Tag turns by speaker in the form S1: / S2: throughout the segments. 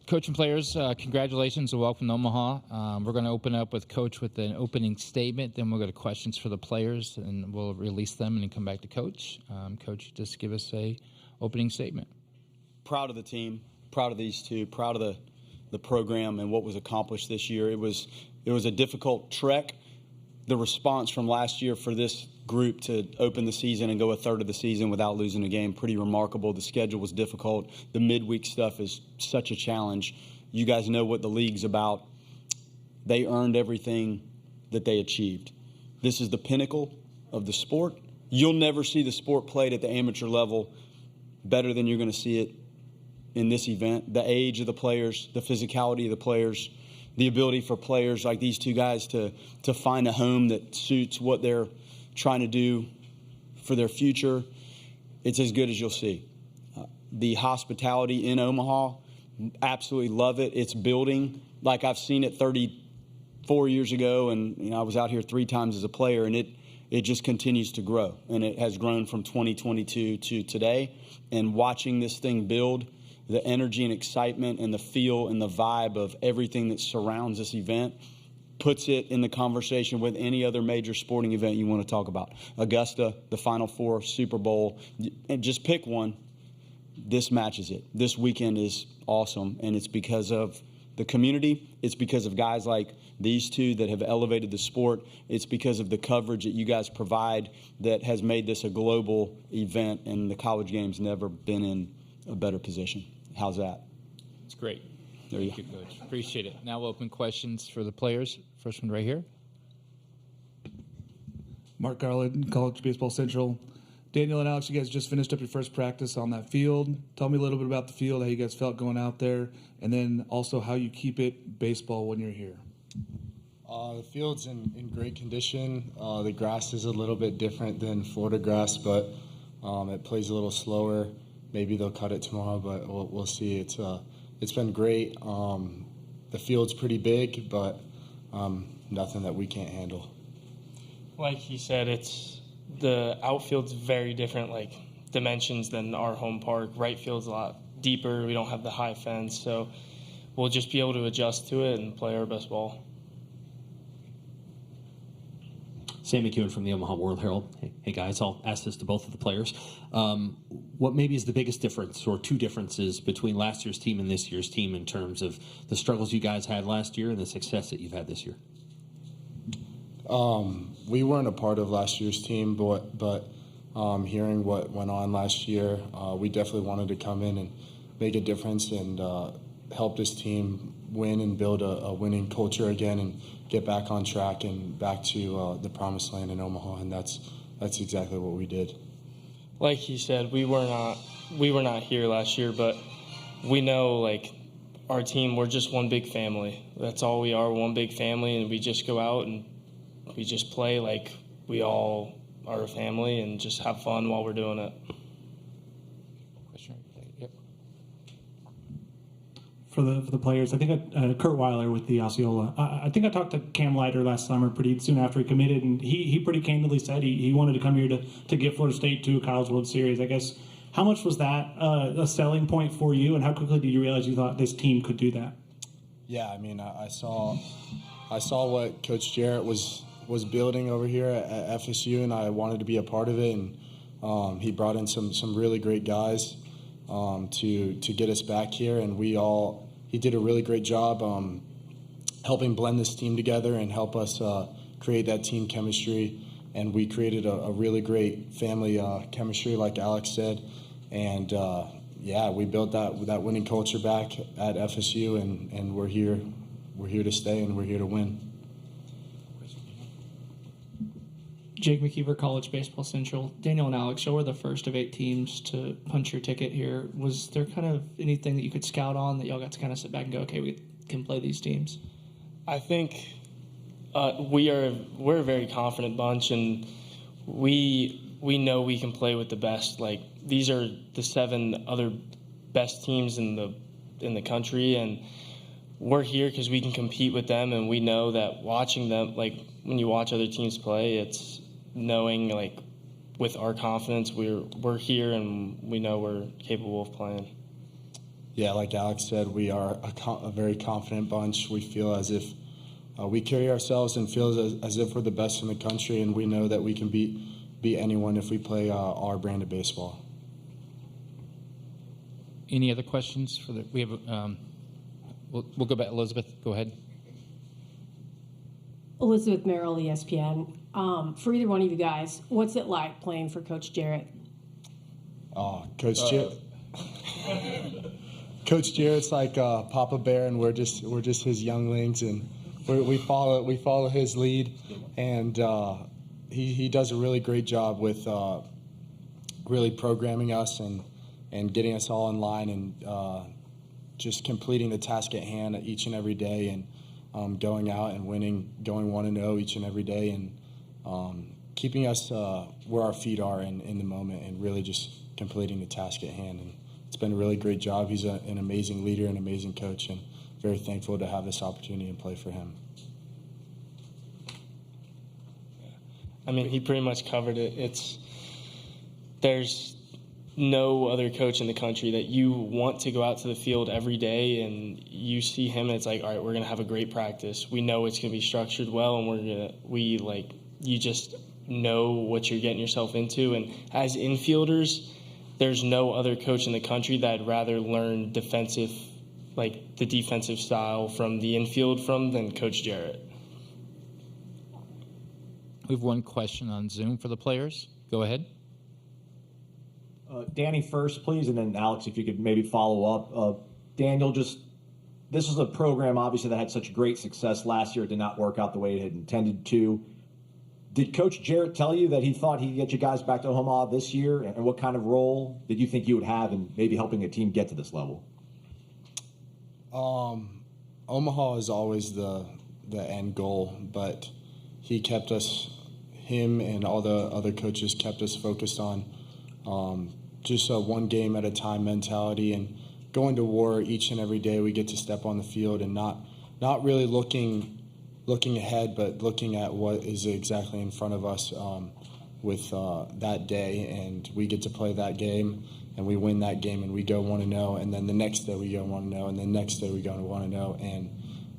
S1: Coach and players, congratulations and welcome to Omaha. We're going to open up with Coach with an opening statement. Then we'll go to questions for the players, and we'll release them and then come back to Coach. Coach, just give us a opening statement.
S2: Proud of the team, proud of these two, proud of the program and what was accomplished this year. It was a difficult trek. The response from last year for this group to open the season and go a third of the season without losing a game, pretty remarkable. The schedule was difficult. The midweek stuff is such a challenge. You guys know what the league's about. They earned everything that they achieved. This is the pinnacle of the sport. You'll never see the sport played at the amateur level better than you're going to see it in this event. The age of the players, the physicality of the players, the ability for players like these two guys to find a home that suits what they're trying to do for their future, it's as good as you'll see. The hospitality in Omaha, absolutely love it. It's building like I've seen it 34 years ago, and I was out here 3 times as a player, and it just continues to grow, and it has grown from 2022 to today. And watching this thing build, the energy and excitement and the feel and the vibe of everything that surrounds this event puts it in the conversation with any other major sporting event you want to talk about. Augusta, the Final Four, Super Bowl, and just pick one. This matches it. This weekend is awesome, and it's because of the community. It's because of guys like these two that have elevated the sport. It's because of the coverage that you guys provide that has made this a global event, and the college game's never been in a better position. How's that?
S1: It's great. Thank you, Coach. Appreciate it. Now we'll open questions for the players. First one right here.
S3: Mark Garland, College Baseball Central. Daniel and Alex, you guys just finished up your first practice on that field. Tell me a little bit about the field, how you guys felt going out there, and then also how you keep it baseball when you're here.
S4: The field's in great condition. The grass is a little bit different than Florida grass, but it plays a little slower. Maybe they'll cut it tomorrow, but we'll see. It's been great. The field's pretty big, but nothing that we can't handle.
S5: Like he said, the outfield's very different, like dimensions than our home park. Right field's a lot deeper. We don't have the high fence, so we'll just be able to adjust to it and play our best ball.
S6: Sam McEwen from the Omaha World Herald. Hey guys, I'll ask this to both of the players. What maybe is the biggest difference or two differences between last year's team and this year's team in terms of the struggles you guys had last year and the success that you've had this year?
S4: We weren't a part of last year's team, but hearing what went on last year, we definitely wanted to come in and make a difference and help this team win and build a winning culture again and get back on track and back to the promised land in Omaha, and that's exactly what we did.
S5: Like he said, we were not here last year, but we know like our team, we're just one big family. That's all we are, one big family, and we just go out and we just play like we all are a family and just have fun while we're doing it.
S1: Yep.
S7: For the players, I think Kurt Weiler with the Osceola. I think I talked to Cam Leiter last summer pretty soon after he committed, and he pretty candidly said he wanted to come here to get Florida State to a College World Series. I guess, how much was that a selling point for you, and how quickly did you realize you thought this team could do that?
S4: Yeah, I mean, I saw what Coach Jarrett was building over here at FSU, and I wanted to be a part of it. And he brought in some really great guys to get us back here, and he did a really great job helping blend this team together and help us create that team chemistry. And we created a really great family chemistry, like Alex said. And we built that winning culture back at FSU, and we're here to stay, and we're here to win.
S8: Jake McKeever, College Baseball Central. Daniel and Alex, you were the first of 8 teams to punch your ticket here. Was there kind of anything that you could scout on that y'all got to kind of sit back and go, okay, we can play these teams?
S5: I think we're a very confident bunch, and we know we can play with the best. Like, these are the 7 other best teams in the country, and we're here because we can compete with them, and we know that watching them, like when you watch other teams play, it's knowing like with our confidence we're here and we know we're capable of playing.
S4: Yeah, like Alex said, we are a very confident bunch. We feel as if we carry ourselves and feel as if we're the best in the country, and we know that we can beat anyone if we play our brand of baseball.
S1: Any other questions for the? We have. We'll go back. Elizabeth, go ahead.
S9: Elizabeth Merrill, ESPN. For either one of you guys, what's it like playing for Coach Jarrett?
S4: Coach Jarrett. Coach Jarrett's like Papa Bear, and we're just his younglings, and we follow his lead, and he does a really great job with really programming us and getting us all in line and just completing the task at hand each and every day, and going out and winning, going 1-0 each and every day, and keeping us where our feet are in the moment, and really just completing the task at hand. And it's been a really great job. He's an amazing leader, an amazing coach, and very thankful to have this opportunity and play for him.
S5: I mean, he pretty much covered it. There's no other coach in the country that you want to go out to the field every day and you see him and it's like, all right, we're going to have a great practice. We know it's going to be structured well, and you just know what you're getting yourself into. And as infielders, there's no other coach in the country that I'd rather learn the defensive style from the infield than Coach Jarrett.
S1: We have one question on Zoom for the players. Go ahead.
S10: Danny first, please, and then Alex, if you could maybe follow up. Daniel, this is a program, obviously, that had such great success last year. It did not work out the way it had intended to. Did Coach Jarrett tell you that he thought he'd get you guys back to Omaha this year? And what kind of role did you think you would have in maybe helping a team get to this level?
S4: Omaha is always the end goal, but he kept us, him and all the other coaches kept us focused on just a one game at a time mentality and going to war each and every day. We get to step on the field and not really looking ahead, but looking at what is exactly in front of us with that day. And we get to play that game, and we win that game, and we go 1-0. And then the next day we go 1-0, and the next day we go 1-0.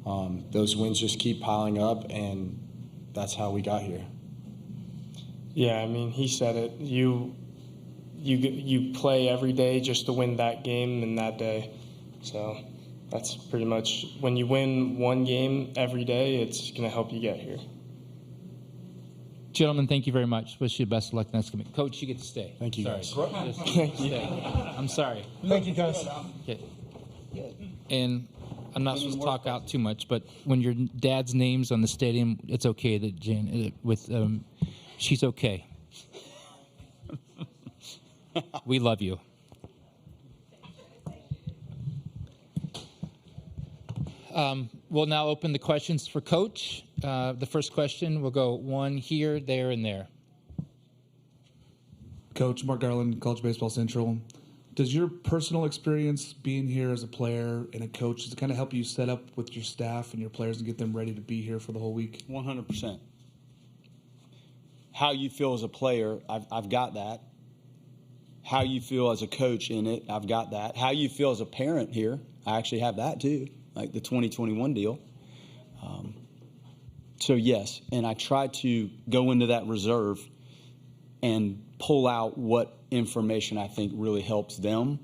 S4: And those wins just keep piling up, and that's how we got here.
S5: Yeah, I mean, he said it. You play every day just to win that game and that day. So that's pretty much, when you win one game every day, it's going to help you get here.
S1: Gentlemen, thank you very much. Wish you the best of luck next week. Coach, you get to stay.
S4: Thank you, guys.
S1: Thank you. I'm sorry.
S11: Thank you, guys.
S1: Okay. And I'm not supposed to talk out too much, but when your dad's name's on the stadium, it's okay that Jan she's okay. We love you. We'll now open the questions for Coach. The first question, we'll go one here, there, and there.
S3: Coach Mark Garland, College Baseball Central. Does your personal experience being here as a player and a coach, does it kind of help you set up with your staff and your players and get them ready to be here for the whole week?
S2: 100%. How you feel as a player, I've got that. How you feel as a coach in it, I've got that. How you feel as a parent here, I actually have that too, like the 2021 deal. So yes, and I try to go into that reserve and pull out what information I think really helps them,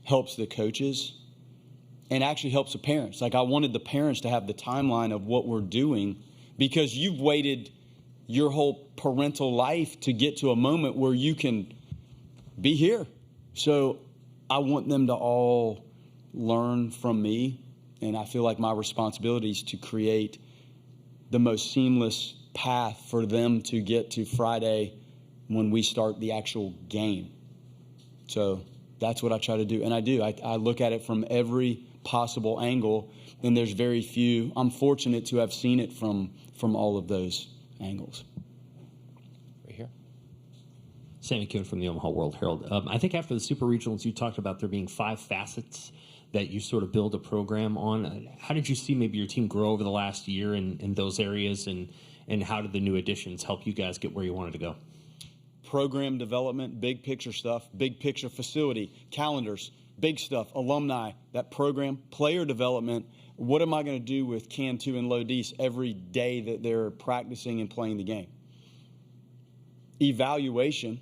S2: helps the coaches, and actually helps the parents. Like, I wanted the parents to have the timeline of what we're doing, because you've waited your whole parental life to get to a moment where you can be here. So I want them to all learn from me, and I feel like my responsibility is to create the most seamless path for them to get to Friday when we start the actual game. So that's what I try to do, and I do. I look at it from every possible angle, and there's very few. I'm fortunate to have seen it from all of those angles.
S1: Right here.
S6: Sammy Kuhn from the Omaha World Herald. I think after the Super Regionals, you talked about there being 5 facets that you sort of build a program on. How did you see maybe your team grow over the last year in those areas, and how did the new additions help you guys get where you wanted to go?
S2: Program development, big picture stuff, big picture facility, calendars, big stuff, alumni, that program, player development. What am I going to do with Cantu and Lodise every day that they're practicing and playing the game? Evaluation.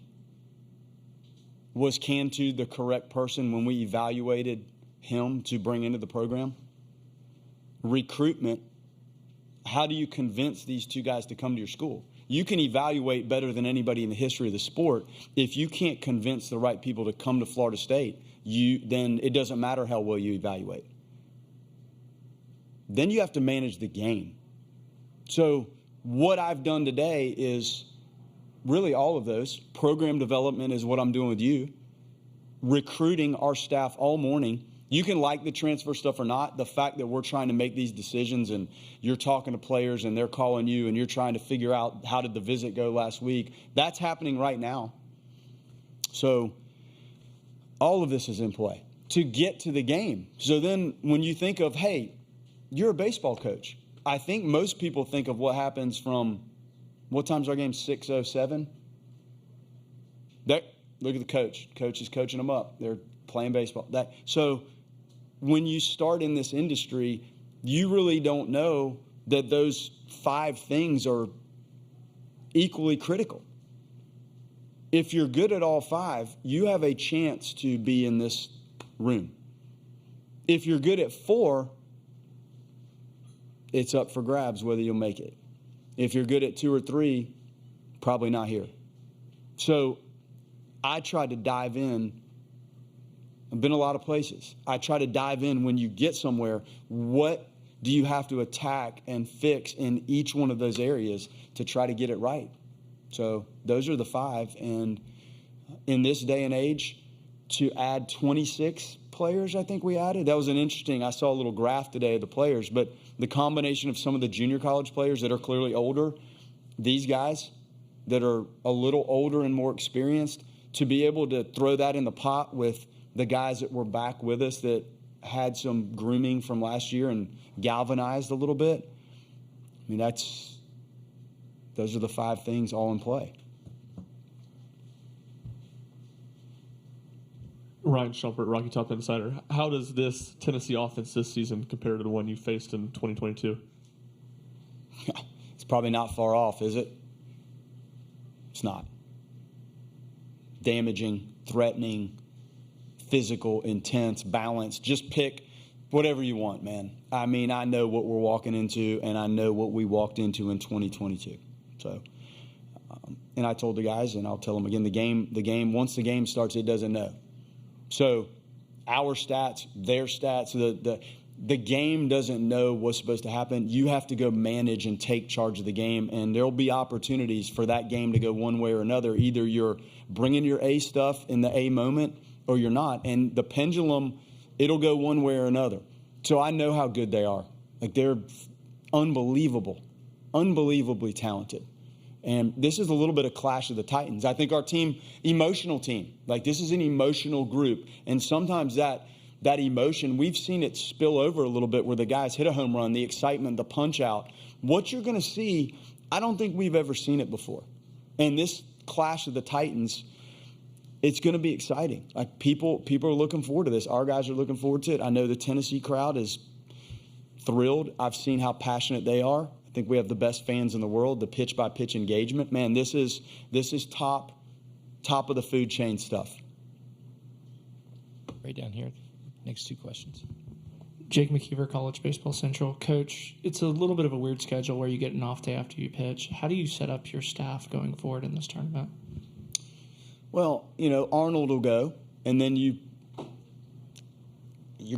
S2: Was Cantu the correct person when we evaluated him to bring into the program? Recruitment. How do you convince these two guys to come to your school? You can evaluate better than anybody in the history of the sport. If you can't convince the right people to come to Florida State, then it doesn't matter how well you evaluate. Then you have to manage the game. So what I've done today is really all of those. Program development is what I'm doing with you. Recruiting our staff all morning. You can like the transfer stuff or not. The fact that we're trying to make these decisions and you're talking to players and they're calling you and you're trying to figure out how did the visit go last week, that's happening right now. So all of this is in play to get to the game. So then when you think of, hey, you're a baseball coach, I think most people think of what happens from, what time's our game, 6:07? Look at the coach. Coach is coaching them up. They're playing baseball. So when you start in this industry, you really don't know that those 5 things are equally critical. If you're good at all 5, you have a chance to be in this room. If you're good at 4, it's up for grabs whether you'll make it. If you're good at 2 or 3, probably not here. So I try to dive in. I've been a lot of places. I try to dive in when you get somewhere. What do you have to attack and fix in each one of those areas to try to get it right? So those are the 5. And in this day and age, to add 26 players, I think we added. That was I saw a little graph today of the players, but the combination of some of the junior college players that are clearly older, these guys that are a little older and more experienced, to be able to throw that in the pot with the guys that were back with us that had some grooming from last year and galvanized a little bit. I mean, those are the 5 things all in play.
S11: Ryan Shumpert, Rocky Top Insider. How does this Tennessee offense this season compare to the one you faced in 2022?
S2: It's probably not far off, is it? It's not. Damaging, threatening, physical, intense, balanced. Just pick whatever you want, man. I mean, I know what we're walking into, and I know what we walked into in 2022. So, and I told the guys, and I'll tell them again, the game. Once the game starts, it doesn't know. So, our stats, their stats, the game doesn't know what's supposed to happen. You have to go manage and take charge of the game, and there'll be opportunities for that game to go one way or another. Either you're bringing your A stuff in the A moment, or you're not. And the pendulum, it'll go one way or another. So I know how good they are. Like, they're unbelievable, unbelievably talented. And this is a little bit of Clash of the Titans. I think our team, emotional team, like this is an emotional group. And sometimes that emotion, we've seen it spill over a little bit where the guys hit a home run, the excitement, the punch out. What you're going to see, I don't think we've ever seen it before. And this Clash of the Titans, it's going to be exciting. Like people are looking forward to this. Our guys are looking forward to it. I know the Tennessee crowd is thrilled. I've seen how passionate they are. I think we have the best fans in the world. The pitch-by-pitch engagement, man, this is top of the food chain stuff.
S1: Right down here, next 2 questions.
S8: Jake McKeever, College Baseball Central. Coach, it's a little bit of a weird schedule where you get an off day after you pitch. How do you set up your staff going forward in this tournament?
S2: Well, Arnold will go, and then you're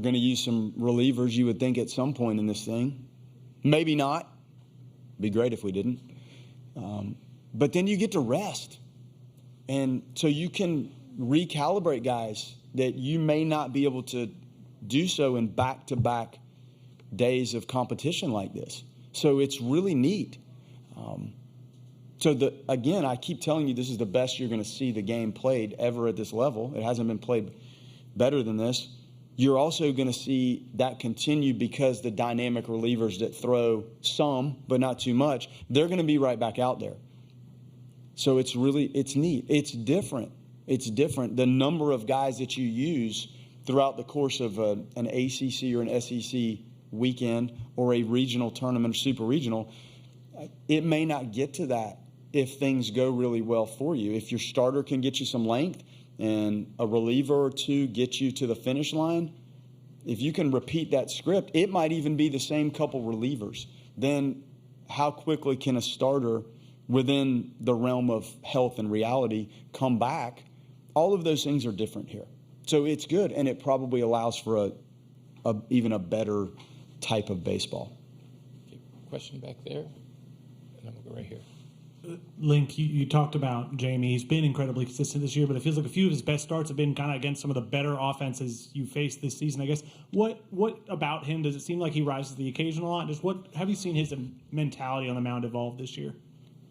S2: going to use some relievers, you would think, at some point in this thing. Maybe not. Be great if we didn't. But then you get to rest. And so you can recalibrate guys that you may not be able to do so in back-to-back days of competition like this. So it's really neat. Again, I keep telling you this is the best you're going to see the game played ever at this level. It hasn't been played better than this. You're also going to see that continue because the dynamic relievers that throw some, but not too much, they're going to be right back out there. So it's neat. It's different. The number of guys that you use throughout the course of an ACC or an SEC weekend or a regional tournament or super regional, it may not get to that if things go really well for you. If your starter can get you some length and a reliever or two get you to the finish line, if you can repeat that script, it might even be the same couple relievers. Then how quickly can a starter within the realm of health and reality come back? All of those things are different here. So it's good, and it probably allows for even a better type of baseball.
S1: Okay, question back there, and then we'll go right here.
S7: Link, you talked about Jamie. He's been incredibly consistent this year, but it feels like a few of his best starts have been kind of against some of the better offenses you faced this season. I guess what about him does it seem like he rises to the occasion a lot? Just what have you seen his mentality on the mound evolve this year?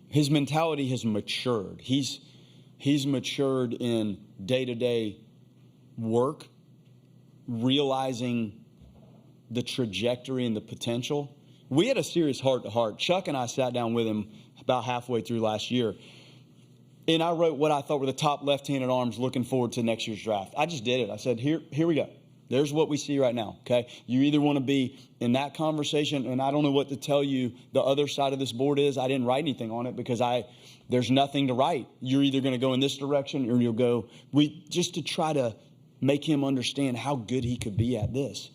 S2: His mentality has matured. He's matured in day-to-day work, realizing the trajectory and the potential. We had a serious heart-to-heart. Chuck and I sat down with him about halfway through last year, and I wrote what I thought were the top left-handed arms looking forward to next year's draft. I just did it. I said, here we go. There's what we see right now, okay? You either want to be in that conversation, and I don't know what to tell you the other side of this board is. I didn't write anything on it because there's nothing to write. You're either going to go in this direction or you'll go just to try to make him understand how good he could be at this.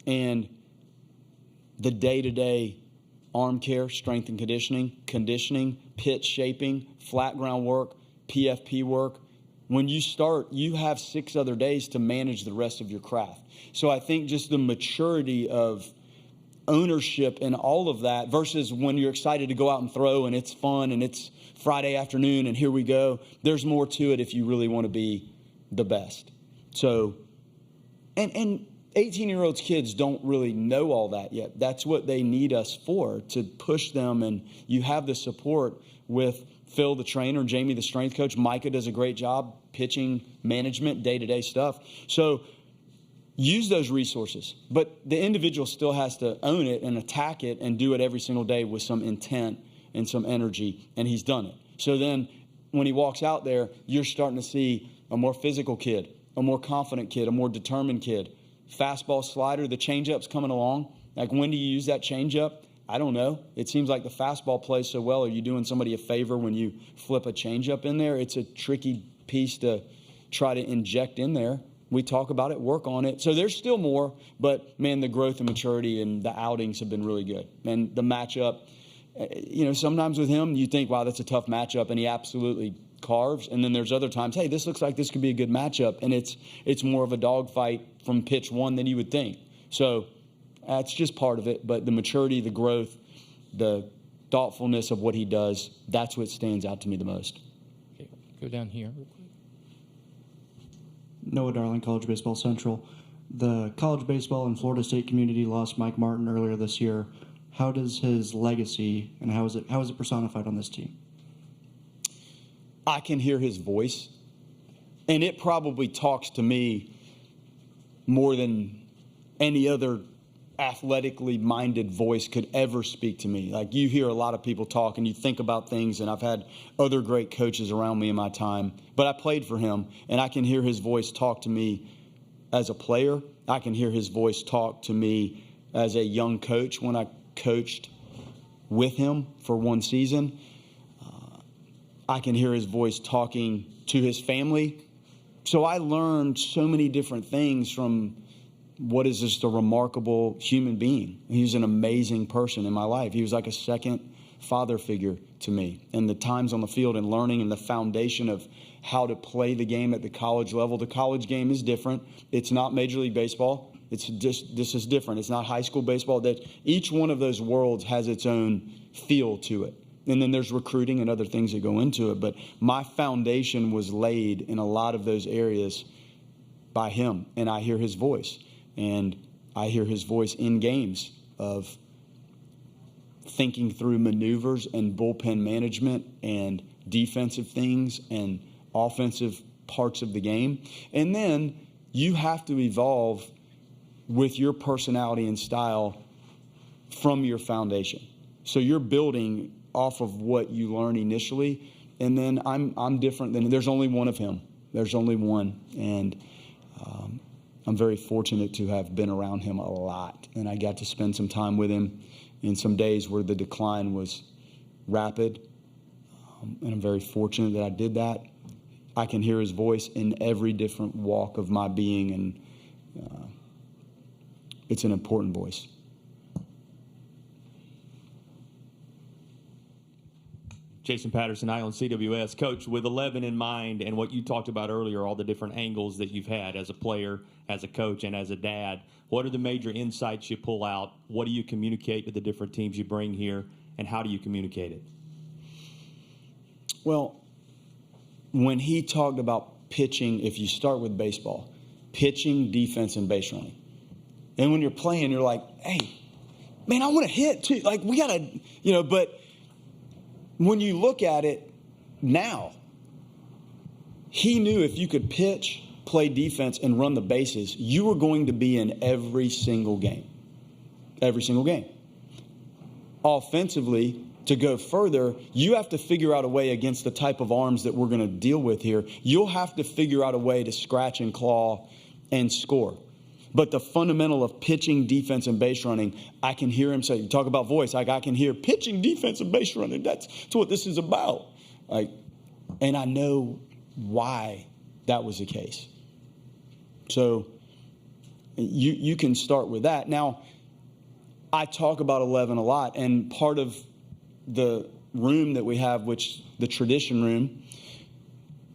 S2: And the day-to-day arm care, strength and conditioning, pitch shaping, flat ground work, PFP work. When you start, you have 6 other days to manage the rest of your craft. So I think just the maturity of ownership and all of that versus when you're excited to go out and throw and it's fun and it's Friday afternoon and here we go. There's more to it if you really want to be the best. So, and 18-year-olds kids don't really know all that yet. That's what they need us for, to push them. And you have the support with Phil, the trainer, Jamie, the strength coach. Micah does a great job pitching management, day-to-day stuff. So use those resources. But the individual still has to own it and attack it and do it every single day with some intent and some energy. And he's done it. So then when he walks out there, you're starting to see a more physical kid, a more confident kid, a more determined kid. Fastball, slider, the changeup's coming along. Like, when do you use that changeup? I don't know. It seems like the fastball plays so well. Are you doing somebody a favor when you flip a changeup in there? It's a tricky piece to try to inject in there. We talk about it, work on it. So there's still more, but, man, the growth and maturity and the outings have been really good. And the matchup, sometimes with him you think, wow, that's a tough matchup, and he absolutely carves. And then there's other times, hey, this looks like this could be a good matchup, and it's more of a dogfight from pitch one than you would think. So that's just part of it. But the maturity, the growth, the thoughtfulness of what he does, that's what stands out to me the most.
S1: Okay, go down here real quick.
S12: Noah Darling, College Baseball Central. The college baseball and Florida State community lost Mike Martin earlier this year. How does his legacy and how is it personified on this team?
S2: I can hear his voice, and it probably talks to me more than any other athletically minded voice could ever speak to me. Like, you hear a lot of people talk and you think about things, and I've had other great coaches around me in my time, but I played for him, and I can hear his voice talk to me as a player. I can hear his voice talk to me as a young coach when I coached with him for one season. I can hear his voice talking to his family. So I learned so many different things from what is just a remarkable human being. He's an amazing person in my life. He was like a second father figure to me. And the times on the field and learning and the foundation of how to play the game at the college level. The college game is different. It's not Major League Baseball. This is different. It's not high school baseball. That each one of those worlds has its own feel to it. And then there's recruiting and other things that go into it. But my foundation was laid in a lot of those areas by him. And I hear his voice. And I hear his voice in games of thinking through maneuvers and bullpen management and defensive things and offensive parts of the game. And then you have to evolve with your personality and style from your foundation. So you're building off of what you learn initially, and then I'm different than, there's only one of him. There's only one, and I'm very fortunate to have been around him a lot, and I got to spend some time with him in some days where the decline was rapid, and I'm very fortunate that I did that. I can hear his voice in every different walk of my being, and it's an important voice.
S13: Jason Patterson, Island CWS. Coach, with 11 in mind and what you talked about earlier, all the different angles that you've had as a player, as a coach, and as a dad, what are the major insights you pull out? What do you communicate to the different teams you bring here, and how do you communicate it?
S2: Well, when he talked about pitching, if you start with baseball, pitching, defense, and base running. And when you're playing, you're like, hey, man, I want to hit too. Like, we got to, but when you look at it now, he knew if you could pitch, play defense, and run the bases, you were going to be in every single game. Every single game. Offensively, to go further, you have to figure out a way against the type of arms that we're going to deal with here. You'll have to figure out a way to scratch and claw and score. But the fundamental of pitching, defense, and base running, I can hear him say, you talk about voice, like I can hear pitching, defense, and base running. That's what this is about. And I know why that was the case. So you can start with that. Now, I talk about 11 a lot, and part of the room that we have, which the tradition room,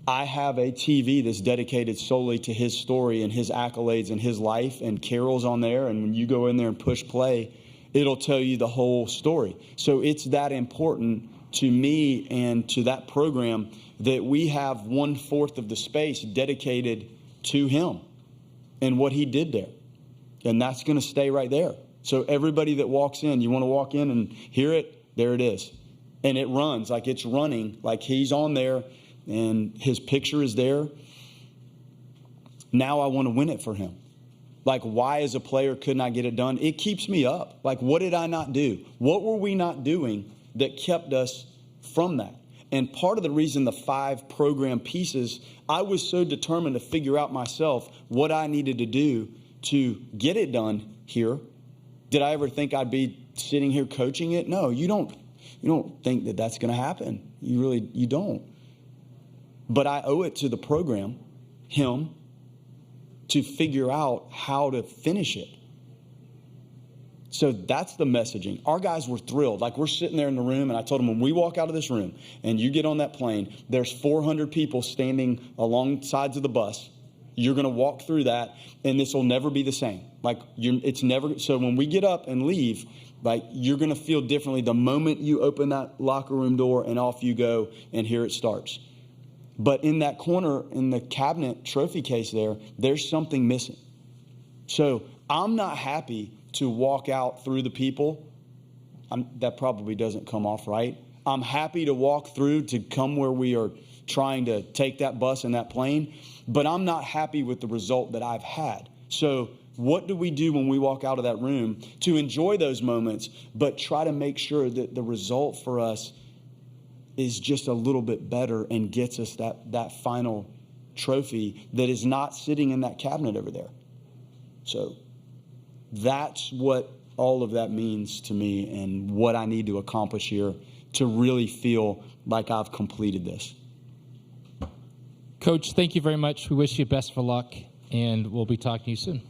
S2: I have a TV that's dedicated solely to his story and his accolades and his life, and Carol's on there, and when you go in there and push play, it'll tell you the whole story. So it's that important to me and to that program that we have 1/4 of the space dedicated to him and what he did there. And that's going to stay right there. So everybody that walks in, you want to walk in and hear it, there it is. And it runs like it's running, like he's on there and his picture is there. Now I want to win it for him. Like, why as a player couldn't I get it done? It keeps me up. Like, what did I not do? What were we not doing that kept us from that? And part of the reason the 5 program pieces, I was so determined to figure out myself what I needed to do to get it done here. Did I ever think I'd be sitting here coaching it? No, you don't think that that's going to happen. You don't. But I owe it to the program, him, to figure out how to finish it. So that's the messaging. Our guys were thrilled. Like, we're sitting there in the room, and I told them, when we walk out of this room and you get on that plane, there's 400 people standing along sides of the bus. You're going to walk through that, and this will never be the same. Like, it's never. So when we get up and leave, like, you're going to feel differently the moment you open that locker room door and off you go, and here it starts. But in that corner, in the cabinet trophy case there's something missing. So I'm not happy to walk out through the people. That probably doesn't come off right. I'm happy to walk through to come where we are trying to take that bus and that plane, but I'm not happy with the result that I've had. So what do we do when we walk out of that room to enjoy those moments, but try to make sure that the result for us is just a little bit better and gets us that final trophy that is not sitting in that cabinet over there. So that's what all of that means to me and what I need to accomplish here to really feel like I've completed this.
S1: Coach, thank you very much. We wish you best of luck, and we'll be talking to you soon.